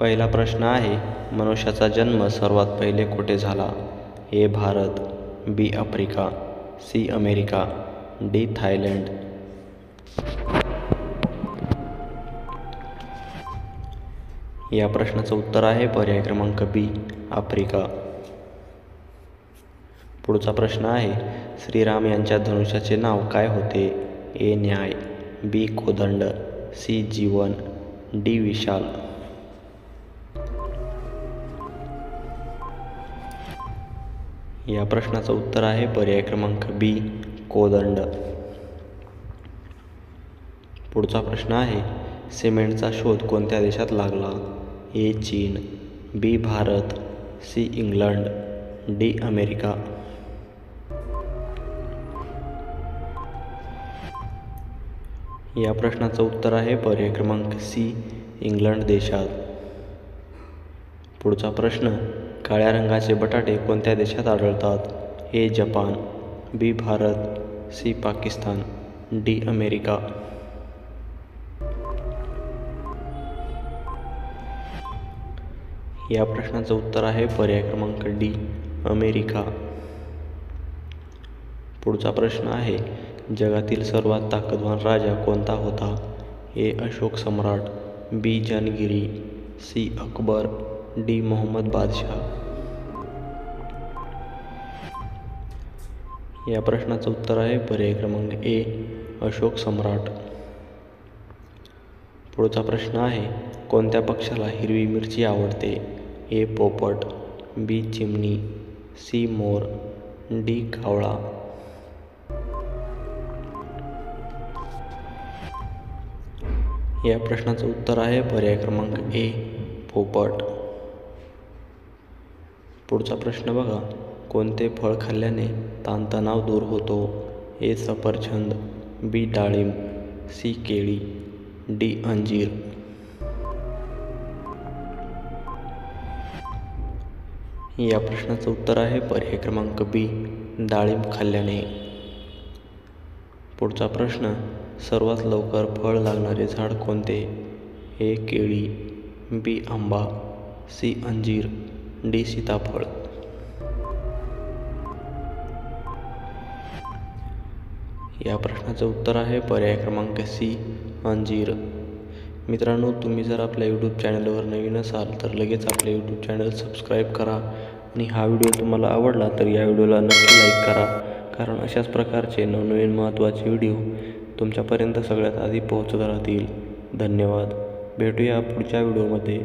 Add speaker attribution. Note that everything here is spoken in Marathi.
Speaker 1: पहिला प्रश्न आहे, मनुष्याचा जन्म सर्वात पहिले कुठे झाला? A Bharat, B Africa, C America, D Thailand. या प्रश्नाचं उत्तर आहे पर्याय क्रमांक बी आफ्रिका. पुढचा प्रश्न आहे, श्रीराम यांच्या धनुष्याचे नाव काय होते? ए न्याय, बी कोदंड, सी जीवन, डी विशाल. या प्रश्नाचं उत्तर आहे पर्याय क्रमांक बी कोदंड. पुढचा प्रश्न आहे, सिमेंटचा शोध कोणत्या देशात लागला? ए चीन, B Bharat, C England, D America. या प्रश्नाचं उत्तर आहे पर्याय क्रमांक सी इंग्लंड देशात. पुढचा प्रश्न, काळ्या रंगाचे बटाटे कोणत्या देशात आढळतात? A Japan, B Bharat, C Pakistan, D America. या प्रश्नाचं उत्तर आहे पर्याय क्रमांक डी अमेरिका. पुढचा प्रश्न आहे, जगातील सर्वात ताकदवान राजा कोणता होता? ए अशोक सम्राट, बी जानगिरी, सी अकबर, डी मोहम्मद बादशाह. या प्रश्नाचं उत्तर आहे पर्याय क्रमांक ए अशोक सम्राट. पुढचा प्रश्न आहे, कोणत्या पक्ष्याला हिरवी मिरची आवडते? ए पोपट, बी चिमणी, सी मोर, डी कावळा. या प्रश्नाचं उत्तर आहे पर्याय क्रमांक ए पोपट. पुढचा प्रश्न बघा, कोणते फळ खाल्ल्याने ताणतणाव दूर होतो? ए सफरचंद, बी डाळिंब, सी केळी, डी अंजीर. या प्रश्नाचं उत्तर आहे पर्याय क्रमांक बी डाळिंब खाल्ल्याने. पुढचा प्रश्न, सर्वात लवकर फळ लागणारे झाड कोणते? ए केळी, बी आंबा, सी अंजीर, डी सीताफळ. या प्रश्नाचं उत्तर आहे पर्याय क्रमांक सी अंजीर. मित्रांनो, तुम्ही जर आपल्या यूट्यूब चॅनलवर नवीन असाल तर लगेच आपले यूट्यूब चॅनल सबस्क्राईब करा आणि हा व्हिडिओ तुम्हाला आवडला तर या व्हिडिओला नक्की लाईक करा, कारण अशाच प्रकारचे नवनवीन महत्त्वाचे व्हिडिओ तुमच्यापर्यंत सगळ्यात आधी पोहोचत राहतील. धन्यवाद. भेटूया पुढच्या व्हिडिओमध्ये.